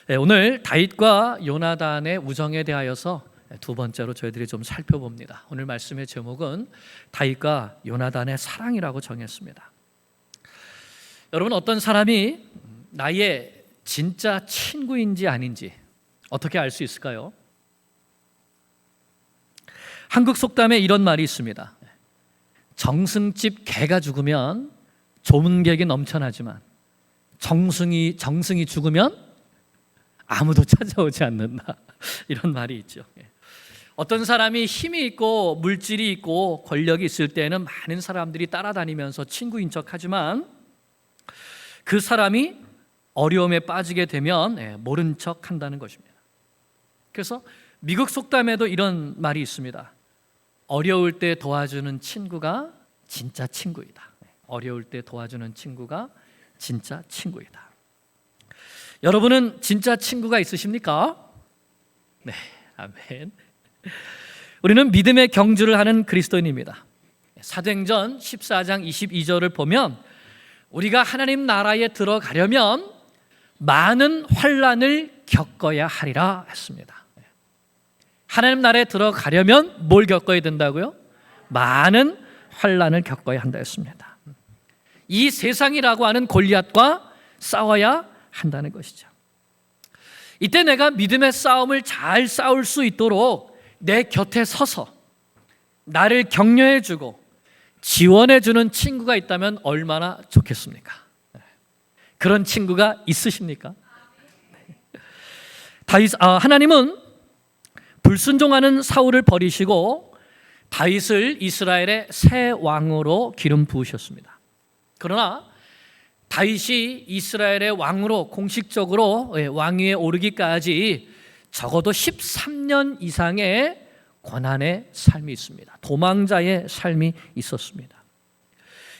오늘 다윗과 요나단의 우정에 대하여서 두 번째로 저희들이 좀 살펴봅니다. 오늘 말씀의 제목은 다윗과 요나단의 사랑이라고 정했습니다. 여러분, 어떤 사람이 나의 진짜 친구인지 아닌지 어떻게 알 수 있을까요? 한국 속담에 이런 말이 있습니다. 정승집 개가 죽으면 조문객이 넘쳐나지만 정승이 죽으면 아무도 찾아오지 않는다. 이런 말이 있죠. 어떤 사람이 힘이 있고 물질이 있고 권력이 있을 때는 많은 사람들이 따라다니면서 친구인 척하지만 그 사람이 어려움에 빠지게 되면 모른 척 한다는 것입니다. 그래서 미국 속담에도 이런 말이 있습니다. 어려울 때 도와주는 친구가 진짜 친구이다. 어려울 때 도와주는 친구가 진짜 친구이다. 여러분은 진짜 친구가 있으십니까? 네, 아멘. 우리는 믿음의 경주를 하는 그리스도인입니다. 사도행전 14장 22절을 보면 우리가 하나님 나라에 들어가려면 많은 환난을 겪어야 하리라 했습니다. 하나님 나라에 들어가려면 뭘 겪어야 된다고요? 많은 환난을 겪어야 한다 했습니다. 이 세상이라고 하는 골리앗과 싸워야 한다는 것이죠. 이때 내가 믿음의 싸움을 잘 싸울 수 있도록 내 곁에 서서 나를 격려해주고 지원해주는 친구가 있다면 얼마나 좋겠습니까? 그런 친구가 있으십니까? 하나님은 불순종하는 사울을 버리시고 다윗을 이스라엘의 새 왕으로 기름 부으셨습니다. 그러나 다윗이 이스라엘의 왕으로 공식적으로 왕위에 오르기까지 적어도 13년 이상의 고난의 삶이 있습니다. 도망자의 삶이 있었습니다.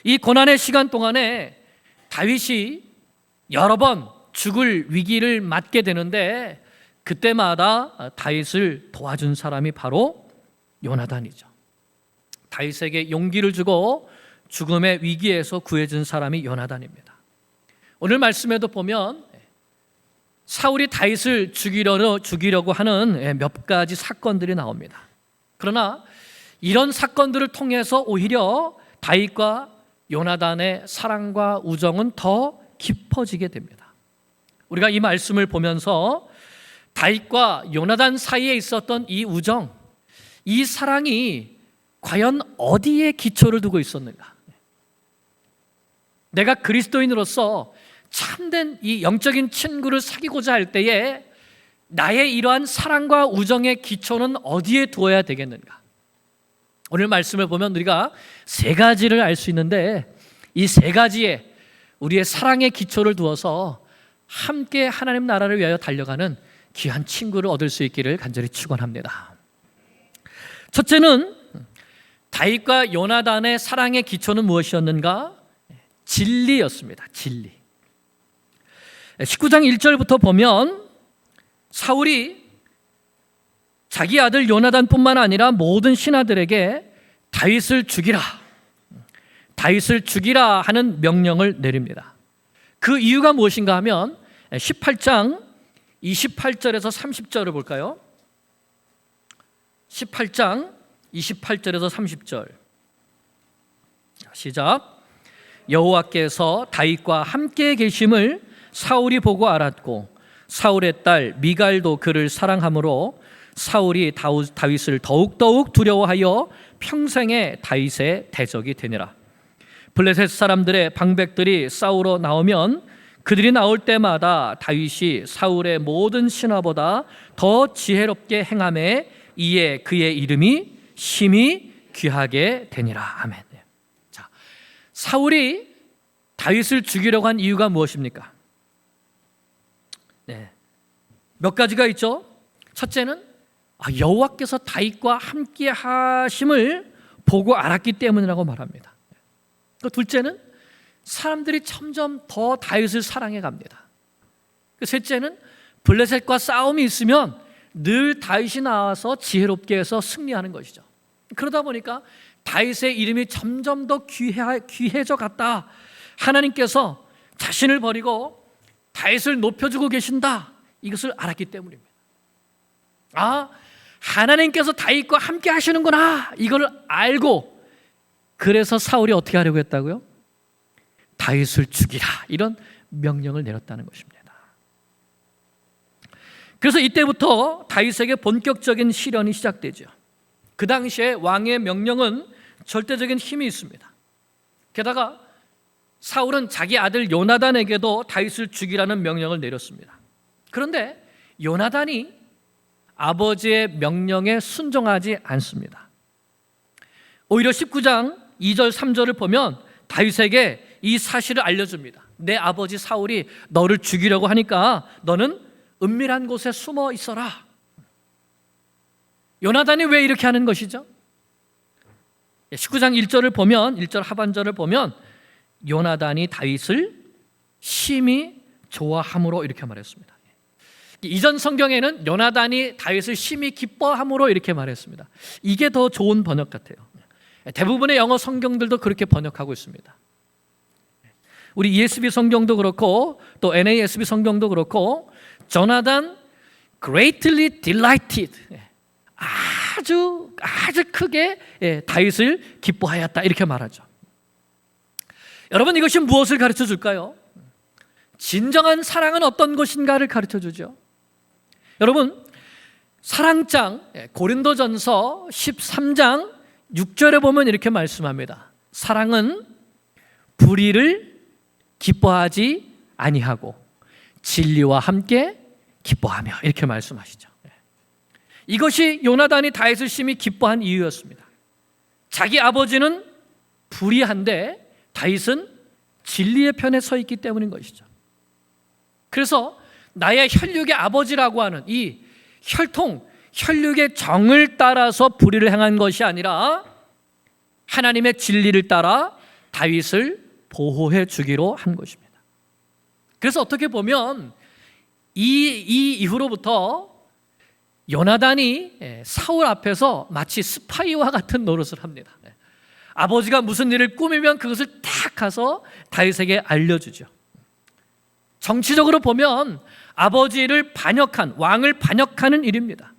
이 고난의 시간 동안에 다윗이 여러 번 죽을 위기를 맞게 되는데 그때마다 다윗을 도와준 사람이 바로 요나단이죠. 다윗에게 용기를 주고 죽음의 위기에서 구해준 사람이 요나단입니다. 오늘 말씀에도 보면 사울이 다윗을 죽이려고 하는 몇 가지 사건들이 나옵니다. 그러나 이런 사건들을 통해서 오히려 다윗과 요나단의 사랑과 우정은 더 깊어지게 됩니다. 우리가 이 말씀을 보면서 다윗과 요나단 사이에 있었던 이 우정, 이 사랑이 과연 어디에 기초를 두고 있었는가? 내가 그리스도인으로서 참된 이 영적인 친구를 사귀고자 할 때에 나의 이러한 사랑과 우정의 기초는 어디에 두어야 되겠는가? 오늘 말씀을 보면 우리가 세 가지를 알 수 있는데 이 세 가지에 우리의 사랑의 기초를 두어서 함께 하나님 나라를 위하여 달려가는 귀한 친구를 얻을 수 있기를 간절히 축원합니다. 첫째는 다윗과 요나단의 사랑의 기초는 무엇이었는가? 진리였습니다. 진리. 19장 1절부터 보면 사울이 자기 아들 요나단뿐만 아니라 모든 신하들에게 다윗을 죽이라 하는 명령을 내립니다. 그 이유가 무엇인가 하면 18장 28절에서 30절을 볼까요? 18장 28절에서 30절. 시작. 여호와께서 다윗과 함께 계심을 사울이 보고 알았고 사울의 딸 미갈도 그를 사랑하므로 사울이 다윗을 더욱 두려워하여 평생에 다윗의 대적이 되니라. 블레셋 사람들의 방백들이 싸우러 나오면 그들이 나올 때마다 다윗이 사울의 모든 신하보다 더 지혜롭게 행하매 이에 그의 이름이 심히 귀하게 되니라. 아멘. 자, 사울이 다윗을 죽이려고 한 이유가 무엇입니까? 몇 가지가 있죠. 첫째는 여호와께서 다윗과 함께 하심을 보고 알았기 때문이라고 말합니다. 둘째는 사람들이 점점 더 다윗을 사랑해 갑니다. 셋째는 블레셋과 싸움이 있으면 늘 다윗이 나와서 지혜롭게 해서 승리하는 것이죠. 그러다 보니까 다윗의 이름이 점점 더 귀해져 갔다. 하나님께서 자신을 버리고 다윗을 높여주고 계신다. 이것을 알았기 때문입니다. 아, 하나님께서 다윗과 함께 하시는구나, 이걸 알고, 그래서 사울이 어떻게 하려고 했다고요? 다윗을 죽이라, 이런 명령을 내렸다는 것입니다. 그래서 이때부터 다윗에게 본격적인 시련이 시작되죠. 그 당시에 왕의 명령은 절대적인 힘이 있습니다. 게다가 사울은 자기 아들 요나단에게도 다윗을 죽이라는 명령을 내렸습니다. 그런데 요나단이 아버지의 명령에 순종하지 않습니다. 오히려 19장 2절 3절을 보면 다윗에게 이 사실을 알려줍니다. 내 아버지 사울이 너를 죽이려고 하니까 너는 은밀한 곳에 숨어 있어라. 요나단이 왜 이렇게 하는 것이죠? 19장 1절을 보면, 1절 하반절을 보면 요나단이 다윗을 심히 좋아함으로 이렇게 말했습니다. 이전 성경에는 요나단이 다윗을 심히 기뻐함으로 이렇게 말했습니다. 이게 더 좋은 번역 같아요. 대부분의 영어 성경들도 그렇게 번역하고 있습니다. 우리 ESV 성경도 그렇고 또 NASB 성경도 그렇고 조나단 greatly delighted, 아주 크게 다윗을 기뻐하였다, 이렇게 말하죠. 여러분, 이것이 무엇을 가르쳐 줄까요? 진정한 사랑은 어떤 것인가를 가르쳐 주죠. 여러분, 사랑장 고린도전서 13장 6절에 보면 이렇게 말씀합니다. 사랑은 불의를 기뻐하지 아니하고 진리와 함께 기뻐하며, 이렇게 말씀하시죠. 이것이 요나단이 다윗을 심히 기뻐한 이유였습니다. 자기 아버지는 불의한데 다윗은 진리의 편에 서 있기 때문인 것이죠. 그래서 나의 혈육의 아버지라고 하는 이 혈육의 정을 따라서 불의를 행한 것이 아니라 하나님의 진리를 따라 다윗을 보호해 주기로 한 것입니다. 그래서 어떻게 보면 이 이후로부터 요나단이 사울 앞에서 마치 스파이와 같은 노릇을 합니다. 아버지가 무슨 일을 꾸미면 그것을 딱 가서 다윗에게 알려주죠. 정치적으로 보면 아버지를 반역한, 왕을 반역하는 일입니다.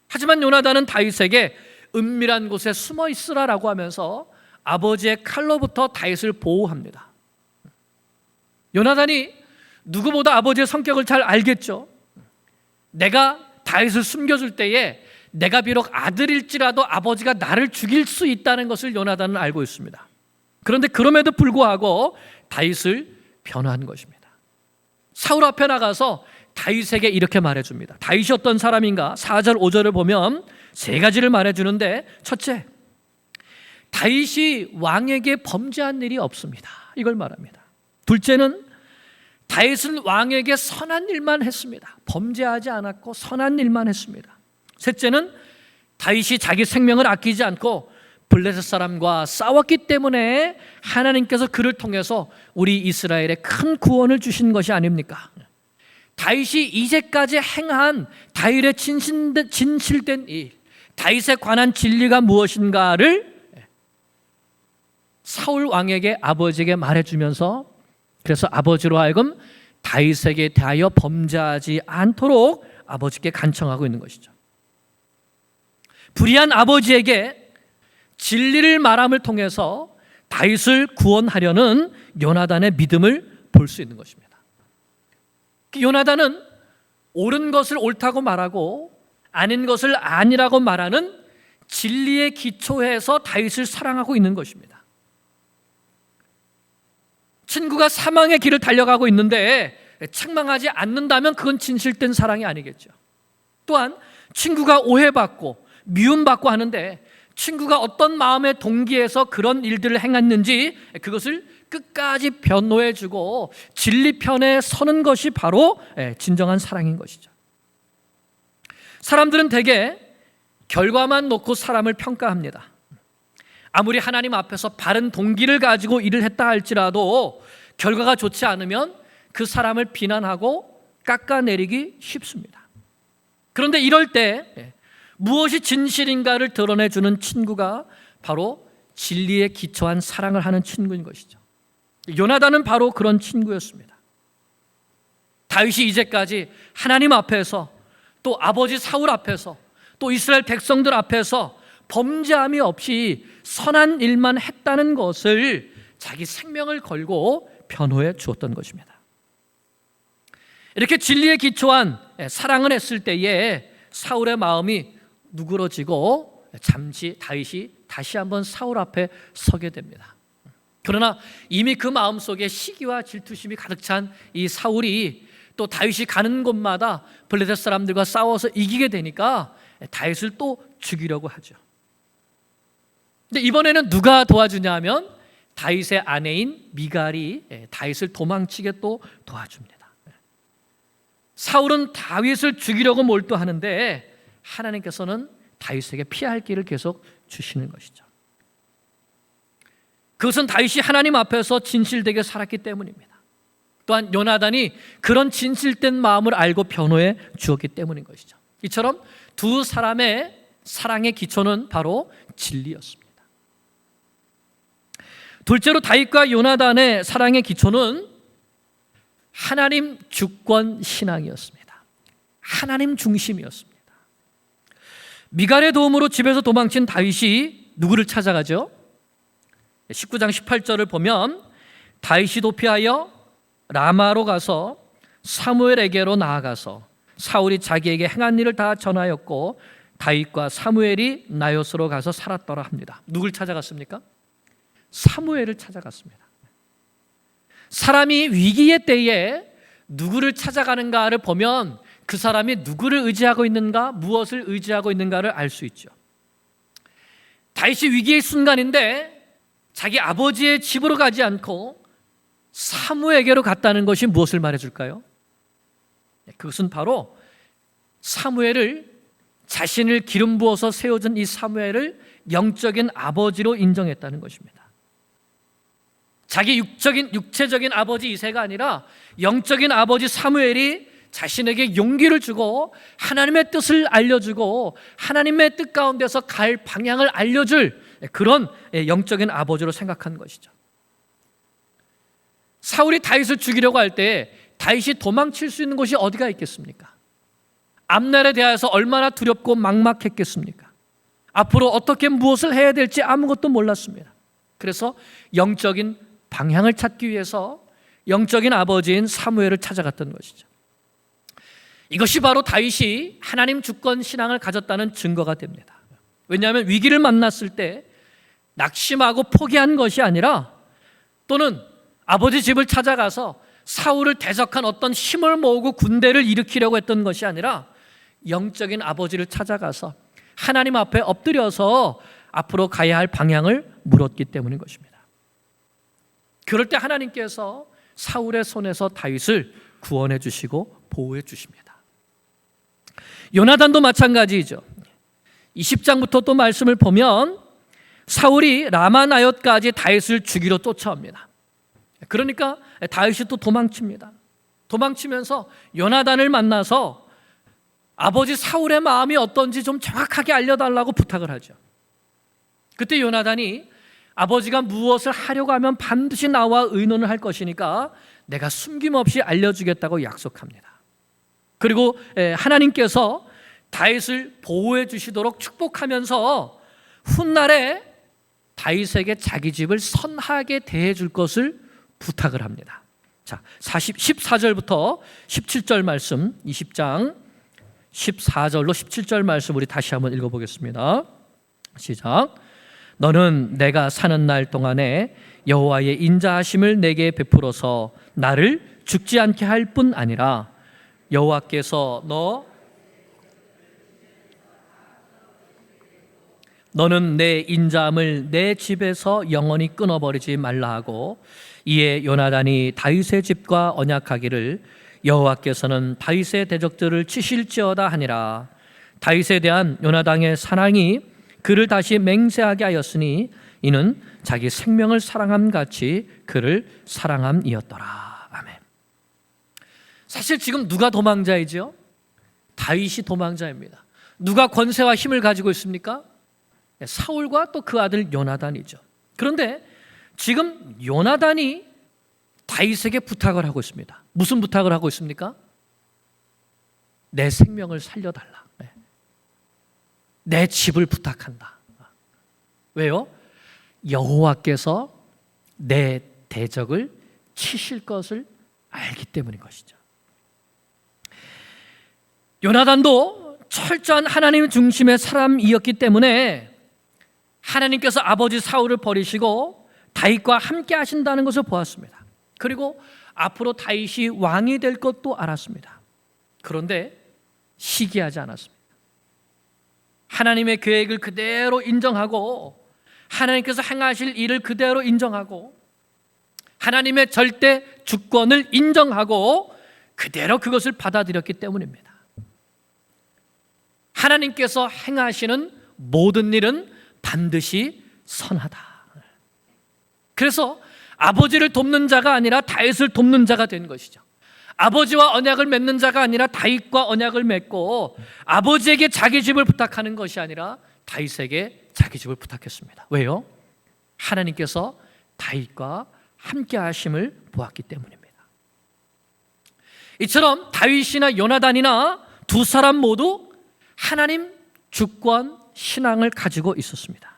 하지만 요나단은 다윗에게 은밀한 곳에 숨어 있으라라고 하면서 아버지의 칼로부터 다윗을 보호합니다. 요나단이 누구보다 아버지의 성격을 잘 알겠죠. 내가 다윗을 숨겨줄 때에 내가 비록 아들일지라도 아버지가 나를 죽일 수 있다는 것을 요나단은 알고 있습니다. 그런데 그럼에도 불구하고 다윗을 변호한 것입니다. 사울 앞에 나가서 다윗에게 이렇게 말해줍니다. 다윗이 어떤 사람인가? 4절 5절을 보면 세 가지를 말해주는데, 첫째, 다윗이 왕에게 범죄한 일이 없습니다, 이걸 말합니다. 둘째는 다윗은 왕에게 선한 일만 했습니다. 범죄하지 않았고 선한 일만 했습니다. 셋째는 다윗이 자기 생명을 아끼지 않고 블레셋 사람과 싸웠기 때문에 하나님께서 그를 통해서 우리 이스라엘에 큰 구원을 주신 것이 아닙니까? 다윗이 이제까지 행한 다윗의 진실된 일, 다윗에 관한 진리가 무엇인가를 사울 왕에게, 아버지에게 말해주면서, 그래서 아버지로 하여금 다윗에게 대하여 범죄하지 않도록 아버지께 간청하고 있는 것이죠. 불의한 아버지에게 진리를 말함을 통해서 다윗을 구원하려는 요나단의 믿음을 볼 수 있는 것입니다. 요나단은 옳은 것을 옳다고 말하고 아닌 것을 아니라고 말하는 진리의 기초에서 다윗을 사랑하고 있는 것입니다. 친구가 사망의 길을 달려가고 있는데 책망하지 않는다면 그건 진실된 사랑이 아니겠죠. 또한 친구가 오해받고 미움받고 하는데 친구가 어떤 마음의 동기에서 그런 일들을 행했는지 그것을 끝까지 변호해주고 진리 편에 서는 것이 바로 진정한 사랑인 것이죠. 사람들은 대개 결과만 놓고 사람을 평가합니다. 아무리 하나님 앞에서 바른 동기를 가지고 일을 했다 할지라도 결과가 좋지 않으면 그 사람을 비난하고 깎아내리기 쉽습니다. 그런데 이럴 때 무엇이 진실인가를 드러내주는 친구가 바로 진리에 기초한 사랑을 하는 친구인 것이죠. 요나단은 바로 그런 친구였습니다. 다윗이 이제까지 하나님 앞에서 또 아버지 사울 앞에서 또 이스라엘 백성들 앞에서 범죄함이 없이 선한 일만 했다는 것을 자기 생명을 걸고 변호해 주었던 것입니다. 이렇게 진리에 기초한 사랑을 했을 때에 사울의 마음이 누그러지고 잠시 다윗이 다시 한번 사울 앞에 서게 됩니다. 그러나 이미 그 마음속에 시기와 질투심이 가득 찬 이 사울이 또 다윗이 가는 곳마다 블레셋 사람들과 싸워서 이기게 되니까 다윗을 또 죽이려고 하죠. 근데 이번에는 누가 도와주냐 하면 다윗의 아내인 미갈이 다윗을 도망치게 또 도와줍니다. 사울은 다윗을 죽이려고 몰두하는데 하나님께서는 다윗에게 피할 길을 계속 주시는 것이죠. 그것은 다윗이 하나님 앞에서 진실되게 살았기 때문입니다. 또한 요나단이 그런 진실된 마음을 알고 변호해 주었기 때문인 것이죠. 이처럼 두 사람의 사랑의 기초는 바로 진리였습니다. 둘째로 다윗과 요나단의 사랑의 기초는 하나님 주권 신앙이었습니다. 하나님 중심이었습니다. 미갈의 도움으로 집에서 도망친 다윗이 누구를 찾아가죠? 19장 18절을 보면 다윗이 도피하여 라마로 가서 사무엘에게로 나아가서 사울이 자기에게 행한 일을 다 전하였고 다윗과 사무엘이 나요스로 가서 살았더라 합니다. 누굴 찾아갔습니까? 사무엘을 찾아갔습니다. 사람이 위기의 때에 누구를 찾아가는가를 보면 그 사람이 누구를 의지하고 있는가, 무엇을 의지하고 있는가를 알 수 있죠. 다윗이 위기의 순간인데 자기 아버지의 집으로 가지 않고 사무에게로 갔다는 것이 무엇을 말해줄까요? 그것은 바로 사무엘을, 자신을 기름 부어서 세워준 이 사무엘을 영적인 아버지로 인정했다는 것입니다. 자기 육체적인 아버지 이새가 아니라 영적인 아버지 사무엘이 자신에게 용기를 주고 하나님의 뜻을 알려주고 하나님의 뜻 가운데서 갈 방향을 알려줄 그런 영적인 아버지로 생각한 것이죠. 사울이 다윗을 죽이려고 할 때 다윗이 도망칠 수 있는 곳이 어디가 있겠습니까? 앞날에 대하여서 얼마나 두렵고 막막했겠습니까? 앞으로 어떻게 무엇을 해야 될지 아무것도 몰랐습니다. 그래서 영적인 방향을 찾기 위해서 영적인 아버지인 사무엘을 찾아갔던 것이죠. 이것이 바로 다윗이 하나님 주권 신앙을 가졌다는 증거가 됩니다. 왜냐하면 위기를 만났을 때 낙심하고 포기한 것이 아니라, 또는 아버지 집을 찾아가서 사울을 대적한 어떤 힘을 모으고 군대를 일으키려고 했던 것이 아니라 영적인 아버지를 찾아가서 하나님 앞에 엎드려서 앞으로 가야 할 방향을 물었기 때문인 것입니다. 그럴 때 하나님께서 사울의 손에서 다윗을 구원해 주시고 보호해 주십니다. 요나단도 마찬가지죠. 20장부터 또 말씀을 보면 사울이 라마나옅까지 다윗을 죽이러 쫓아옵니다. 그러니까 다윗이 또 도망칩니다. 도망치면서 요나단을 만나서 아버지 사울의 마음이 어떤지 좀 정확하게 알려달라고 부탁을 하죠. 그때 요나단이 아버지가 무엇을 하려고 하면 반드시 나와 의논을 할 것이니까 내가 숨김없이 알려주겠다고 약속합니다. 그리고 하나님께서 다윗을 보호해 주시도록 축복하면서 훗날에 다윗에게 자기 집을 선하게 대해 줄 것을 부탁을 합니다. 자, 14절부터 17절 말씀, 20장 14절로 17절 말씀 우리 다시 한번 읽어보겠습니다. 시작. 너는 내가 사는 날 동안에 여호와의 인자하심을 내게 베풀어서 나를 죽지 않게 할 뿐 아니라 여호와께서 너는 내 인자함을 내 집에서 영원히 끊어버리지 말라 하고, 이에 요나단이 다윗의 집과 언약하기를 여호와께서는 다윗의 대적들을 치실지어다 하니라. 다윗에 대한 요나단의 사랑이 그를 다시 맹세하게 하였으니 이는 자기 생명을 사랑함 같이 그를 사랑함이었더라. 아멘. 사실 지금 누가 도망자이죠? 다윗이 도망자입니다. 누가 권세와 힘을 가지고 있습니까? 사울과 또 그 아들 요나단이죠. 그런데 지금 요나단이 다윗에게 부탁을 하고 있습니다. 무슨 부탁을 하고 있습니까? 내 생명을 살려달라. 내 집을 부탁한다. 왜요? 여호와께서 내 대적을 치실 것을 알기 때문인 것이죠. 요나단도 철저한 하나님 중심의 사람이었기 때문에 하나님께서 아버지 사울을 버리시고 다윗과 함께 하신다는 것을 보았습니다. 그리고 앞으로 다윗이 왕이 될 것도 알았습니다. 그런데 시기하지 않았습니다. 하나님의 계획을 그대로 인정하고 하나님께서 행하실 일을 그대로 인정하고 하나님의 절대 주권을 인정하고 그대로 그것을 받아들였기 때문입니다. 하나님께서 행하시는 모든 일은 반드시 선하다. 그래서 아버지를 돕는 자가 아니라 다윗을 돕는 자가 된 것이죠. 아버지와 언약을 맺는 자가 아니라 다윗과 언약을 맺고 아버지에게 자기 집을 부탁하는 것이 아니라 다윗에게 자기 집을 부탁했습니다. 왜요? 하나님께서 다윗과 함께 하심을 보았기 때문입니다. 이처럼 다윗이나 요나단이나 두 사람 모두 하나님 주권 신앙을 가지고 있었습니다.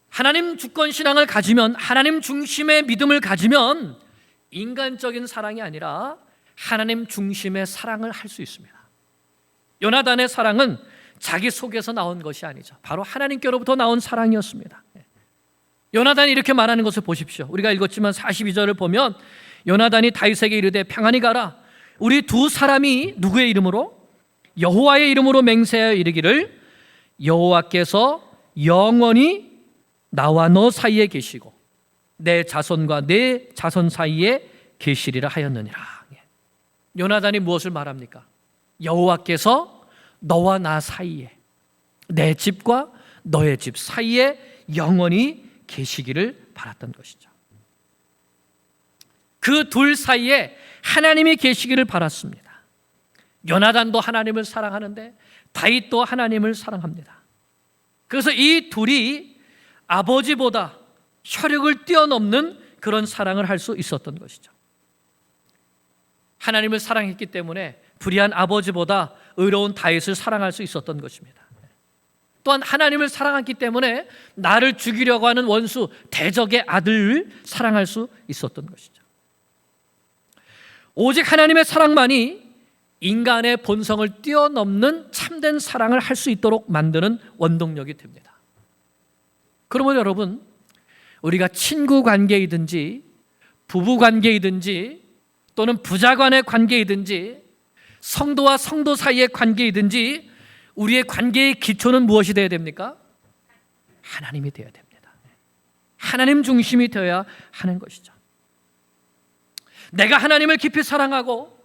하나님 주권 신앙을 가지면, 하나님 중심의 믿음을 가지면 인간적인 사랑이 아니라 하나님 중심의 사랑을 할 수 있습니다. 요나단의 사랑은 자기 속에서 나온 것이 아니죠. 바로 하나님께로부터 나온 사랑이었습니다. 요나단이 이렇게 말하는 것을 보십시오. 우리가 읽었지만 42절을 보면 요나단이 다윗에게 이르되 평안히 가라. 우리 두 사람이 누구의 이름으로? 여호와의 이름으로 맹세하여 이르기를 여호와께서 영원히 나와 너 사이에 계시고 내 자손과 내 자손 사이에 계시리라 하였느니라. 요나단이 무엇을 말합니까? 여호와께서 너와 나 사이에, 내 집과 너의 집 사이에 영원히 계시기를 바랐던 것이죠. 그 둘 사이에 하나님이 계시기를 바랐습니다. 요나단도 하나님을 사랑하는데 다윗도 하나님을 사랑합니다. 그래서 이 둘이 아버지보다 혈육을 뛰어넘는 그런 사랑을 할 수 있었던 것이죠. 하나님을 사랑했기 때문에 불의한 아버지보다 의로운 다윗을 사랑할 수 있었던 것입니다. 또한 하나님을 사랑했기 때문에 나를 죽이려고 하는 원수 대적의 아들을 사랑할 수 있었던 것이죠. 오직 하나님의 사랑만이 인간의 본성을 뛰어넘는 참된 사랑을 할 수 있도록 만드는 원동력이 됩니다. 그러면 여러분, 우리가 친구 관계이든지 부부 관계이든지 또는 부자 간의 관계이든지 성도와 성도 사이의 관계이든지 우리의 관계의 기초는 무엇이 되어야 됩니까? 하나님이 되어야 됩니다. 하나님 중심이 되어야 하는 것이죠. 내가 하나님을 깊이 사랑하고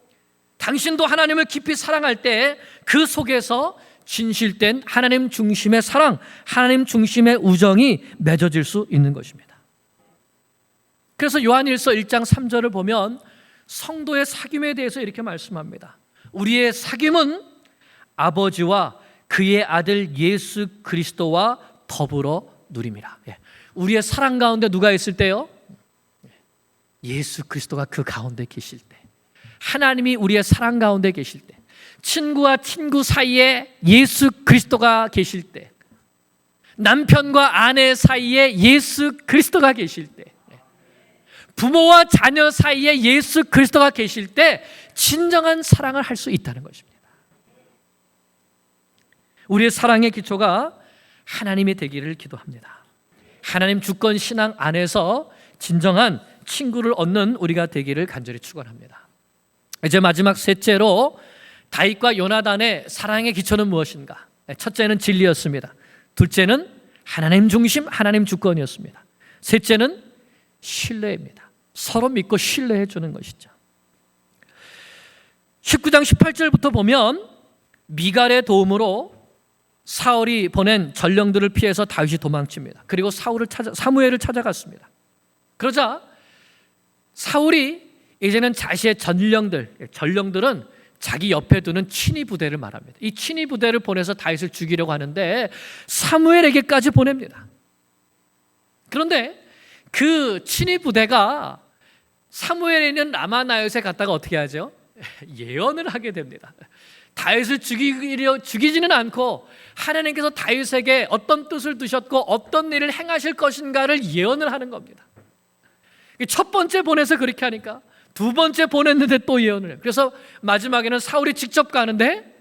당신도 하나님을 깊이 사랑할 때 그 속에서 진실된 하나님 중심의 사랑, 하나님 중심의 우정이 맺어질 수 있는 것입니다. 그래서 요한일서 1장 3절을 보면 성도의 사귐에 대해서 이렇게 말씀합니다. 우리의 사귐은 아버지와 그의 아들 예수 그리스도와 더불어 누림이라. 우리의 사랑 가운데 누가 있을 때요? 예수 그리스도가 그 가운데 계실 때, 하나님이 우리의 사랑 가운데 계실 때, 친구와 친구 사이에 예수 그리스도가 계실 때, 남편과 아내 사이에 예수 그리스도가 계실 때, 부모와 자녀 사이에 예수 그리스도가 계실 때 진정한 사랑을 할 수 있다는 것입니다. 우리의 사랑의 기초가 하나님이 되기를 기도합니다. 하나님 주권 신앙 안에서 진정한 친구를 얻는 우리가 되기를 간절히 축원합니다. 이제 마지막 셋째로 다윗과 요나단의 사랑의 기초는 무엇인가? 첫째는 진리였습니다. 둘째는 하나님 중심, 하나님 주권이었습니다. 셋째는 신뢰입니다. 서로 믿고 신뢰해 주는 것이죠. 19장 18절부터 보면 미갈의 도움으로 사울이 보낸 전령들을 피해서 다윗이 도망칩니다. 그리고 사무엘을 찾아갔습니다. 그러자 사울이 이제는 자신의 전령들은 자기 옆에 두는 친위 부대를 말합니다. 이 친위 부대를 보내서 다윗을 죽이려고 하는데 사무엘에게까지 보냅니다. 그런데 그 친위 부대가 사무엘에 있는 라마 나요트에 갔다가 어떻게 하죠? 예언을 하게 됩니다. 다윗을 죽이지는 않고 하나님께서 다윗에게 어떤 뜻을 두셨고 어떤 일을 행하실 것인가를 예언을 하는 겁니다. 첫 번째 보내서 그렇게 하니까 두 번째 보냈는데 또 예언을 해요. 그래서 마지막에는 사울이 직접 가는데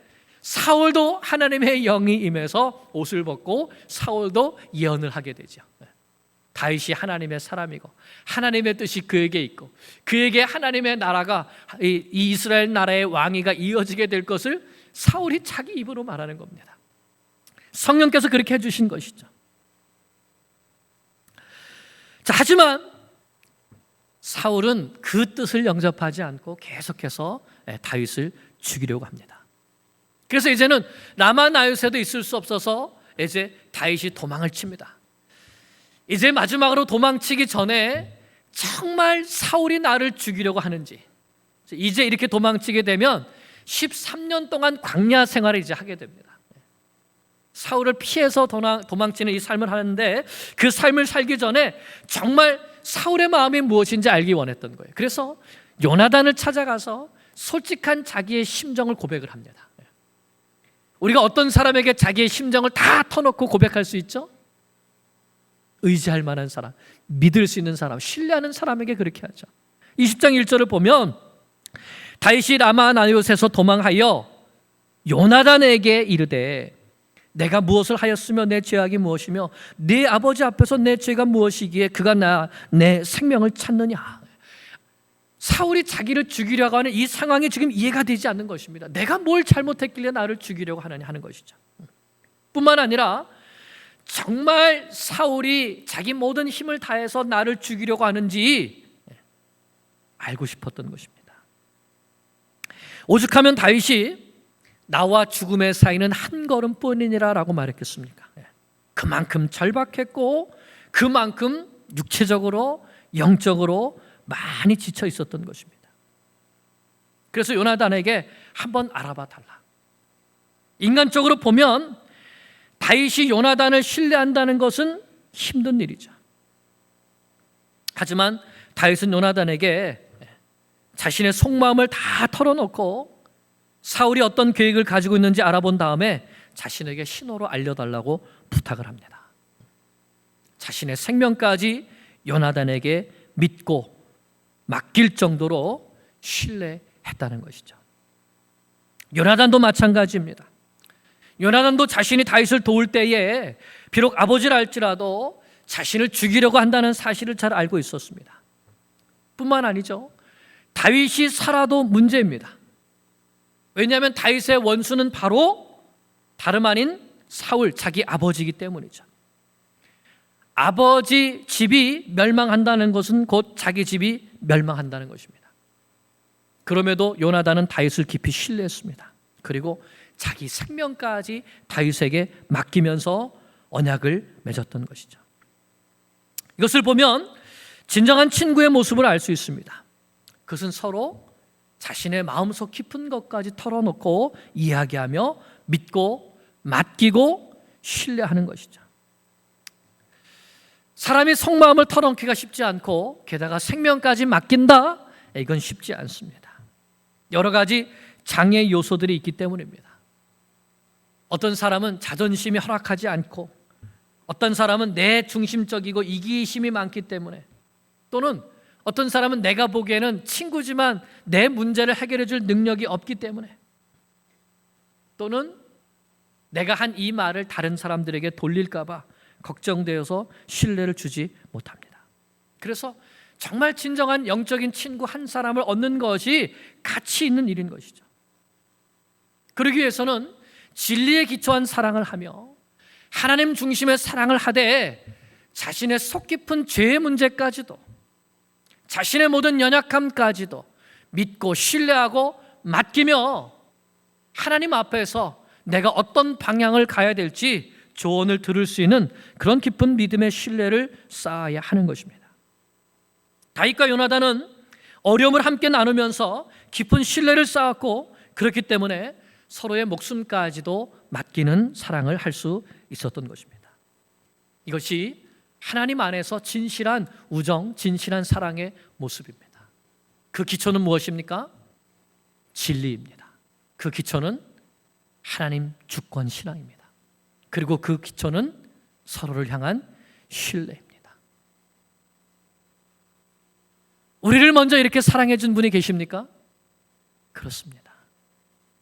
사울도 하나님의 영이 임해서 옷을 벗고 사울도 예언을 하게 되죠. 다윗이 하나님의 사람이고 하나님의 뜻이 그에게 있고 그에게 하나님의 나라가 이 이스라엘 나라의 왕위가 이어지게 될 것을 사울이 자기 입으로 말하는 겁니다. 성령께서 그렇게 해주신 것이죠. 자, 하지만 사울은 그 뜻을 영접하지 않고 계속해서 다윗을 죽이려고 합니다. 그래서 이제는 라마 나요새도 있을 수 없어서 이제 다윗이 도망을 칩니다. 이제 마지막으로 도망치기 전에 정말 사울이 나를 죽이려고 하는지, 이제 이렇게 도망치게 되면 13년 동안 광야 생활을 이제 하게 됩니다. 사울을 피해서 도망치는 이 삶을 하는데 그 삶을 살기 전에 정말 사울의 마음이 무엇인지 알기 원했던 거예요. 그래서 요나단을 찾아가서 솔직한 자기의 심정을 고백을 합니다. 우리가 어떤 사람에게 자기의 심정을 다 터놓고 고백할 수 있죠? 의지할 만한 사람, 믿을 수 있는 사람, 신뢰하는 사람에게 그렇게 하죠. 20장 1절을 보면 다윗이 라마 나요새에서 도망하여 요나단에게 이르되 내가 무엇을 하였으며 내 죄악이 무엇이며 네 아버지 앞에서 내 죄가 무엇이기에 그가 내 생명을 찾느냐. 사울이 자기를 죽이려고 하는 이 상황이 지금 이해가 되지 않는 것입니다. 내가 뭘 잘못했길래 나를 죽이려고 하느냐 하는 것이죠. 뿐만 아니라 정말 사울이 자기 모든 힘을 다해서 나를 죽이려고 하는지 알고 싶었던 것입니다. 오죽하면 다윗이 나와 죽음의 사이는 한 걸음뿐이니라 라고 말했겠습니까? 그만큼 절박했고 그만큼 육체적으로 영적으로 많이 지쳐 있었던 것입니다. 그래서 요나단에게 한번 알아봐 달라. 인간적으로 보면 다윗이 요나단을 신뢰한다는 것은 힘든 일이죠. 하지만 다윗은 요나단에게 자신의 속마음을 다 털어놓고 사울이 어떤 계획을 가지고 있는지 알아본 다음에 자신에게 신호로 알려달라고 부탁을 합니다. 자신의 생명까지 요나단에게 믿고 맡길 정도로 신뢰했다는 것이죠. 요나단도 마찬가지입니다. 요나단도 자신이 다윗을 도울 때에 비록 아버지라 할지라도 자신을 죽이려고 한다는 사실을 잘 알고 있었습니다. 뿐만 아니죠. 다윗이 살아도 문제입니다. 왜냐하면 다윗의 원수는 바로 다름 아닌 사울, 자기 아버지이기 때문이죠. 아버지 집이 멸망한다는 것은 곧 자기 집이 멸망한다는 것입니다. 그럼에도 요나단은 다윗을 깊이 신뢰했습니다. 그리고 자기 생명까지 다윗에게 맡기면서 언약을 맺었던 것이죠. 이것을 보면 진정한 친구의 모습을 알 수 있습니다. 그것은 서로 자신의 마음속 깊은 것까지 털어놓고 이야기하며 믿고 맡기고 신뢰하는 것이죠. 사람이 속마음을 털어놓기가 쉽지 않고 게다가 생명까지 맡긴다? 이건 쉽지 않습니다. 여러 가지 장애 요소들이 있기 때문입니다. 어떤 사람은 자존심이 허락하지 않고 어떤 사람은 내 중심적이고 이기심이 많기 때문에 또는 어떤 사람은 내가 보기에는 친구지만 내 문제를 해결해 줄 능력이 없기 때문에 또는 내가 한 이 말을 다른 사람들에게 돌릴까 봐 걱정되어서 신뢰를 주지 못합니다. 그래서 정말 진정한 영적인 친구 한 사람을 얻는 것이 가치 있는 일인 것이죠. 그러기 위해서는 진리에 기초한 사랑을 하며 하나님 중심의 사랑을 하되 자신의 속 깊은 죄의 문제까지도 자신의 모든 연약함까지도 믿고 신뢰하고 맡기며 하나님 앞에서 내가 어떤 방향을 가야 될지 조언을 들을 수 있는 그런 깊은 믿음의 신뢰를 쌓아야 하는 것입니다. 다윗과 요나단은 어려움을 함께 나누면서 깊은 신뢰를 쌓았고 그렇기 때문에 서로의 목숨까지도 맡기는 사랑을 할 수 있었던 것입니다. 이것이 하나님 안에서 진실한 우정, 진실한 사랑의 모습입니다. 그 기초는 무엇입니까? 진리입니다. 그 기초는 하나님 주권 신앙입니다. 그리고 그 기초는 서로를 향한 신뢰입니다. 우리를 먼저 이렇게 사랑해 준 분이 계십니까? 그렇습니다.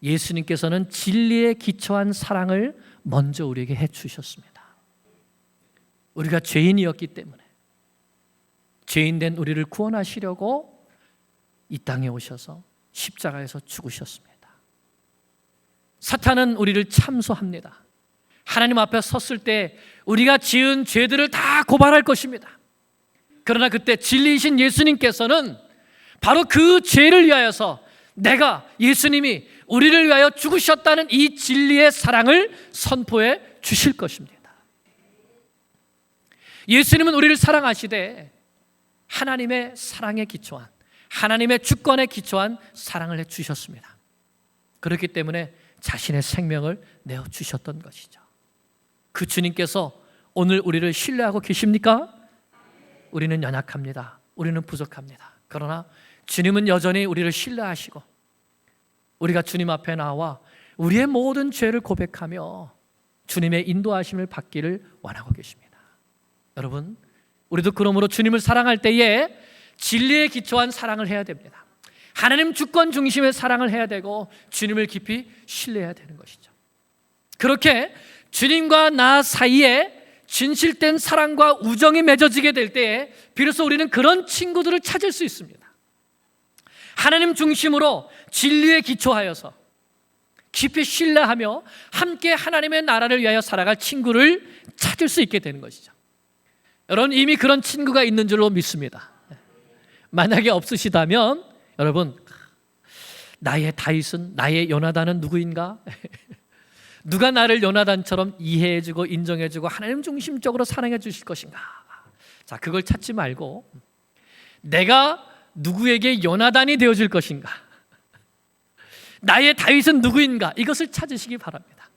예수님께서는 진리에 기초한 사랑을 먼저 우리에게 해 주셨습니다. 우리가 죄인이었기 때문에 죄인된 우리를 구원하시려고 이 땅에 오셔서 십자가에서 죽으셨습니다. 사탄은 우리를 참소합니다. 하나님 앞에 섰을 때 우리가 지은 죄들을 다 고발할 것입니다. 그러나 그때 진리이신 예수님께서는 바로 그 죄를 위하여서 내가, 예수님이 우리를 위하여 죽으셨다는 이 진리의 사랑을 선포해 주실 것입니다. 예수님은 우리를 사랑하시되 하나님의 사랑에 기초한, 하나님의 주권에 기초한 사랑을 해 주셨습니다. 그렇기 때문에 자신의 생명을 내어 주셨던 것이죠. 그 주님께서 오늘 우리를 신뢰하고 계십니까? 우리는 연약합니다. 우리는 부족합니다. 그러나 주님은 여전히 우리를 신뢰하시고 우리가 주님 앞에 나와 우리의 모든 죄를 고백하며 주님의 인도하심을 받기를 원하고 계십니다. 여러분, 우리도 그러므로 주님을 사랑할 때에 진리에 기초한 사랑을 해야 됩니다. 하나님 주권 중심의 사랑을 해야 되고 주님을 깊이 신뢰해야 되는 것이죠. 그렇게 주님과 나 사이에 진실된 사랑과 우정이 맺어지게 될 때에 비로소 우리는 그런 친구들을 찾을 수 있습니다. 하나님 중심으로 진리에 기초하여서 깊이 신뢰하며 함께 하나님의 나라를 위하여 살아갈 친구를 찾을 수 있게 되는 것이죠. 여러분, 이미 그런 친구가 있는 줄로 믿습니다. 만약에 없으시다면 여러분, 나의 다윗은, 나의 요나단은 누구인가? 누가 나를 요나단처럼 이해해주고 인정해주고 하나님 중심적으로 사랑해 주실 것인가? 자, 그걸 찾지 말고 내가 누구에게 요나단이 되어줄 것인가? 나의 다윗은 누구인가? 이것을 찾으시기 바랍니다.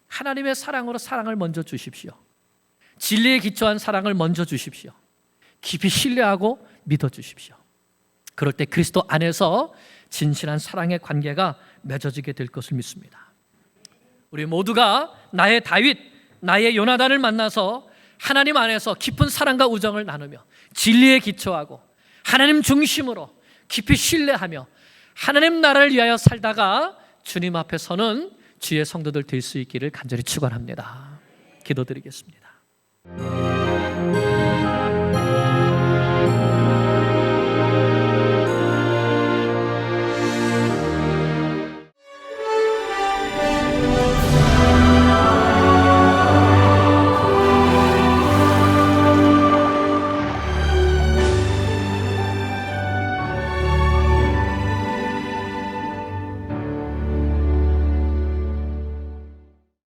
하나님의 사랑으로 사랑을 먼저 주십시오. 진리에 기초한 사랑을 먼저 주십시오. 깊이 신뢰하고 믿어 주십시오. 그럴 때 그리스도 안에서 진실한 사랑의 관계가 맺어지게 될 것을 믿습니다. 우리 모두가 나의 다윗, 나의 요나단을 만나서 하나님 안에서 깊은 사랑과 우정을 나누며 진리에 기초하고 하나님 중심으로 깊이 신뢰하며 하나님 나라를 위하여 살다가 주님 앞에 서는 주의 성도들 될 수 있기를 간절히 축원합니다. 기도드리겠습니다.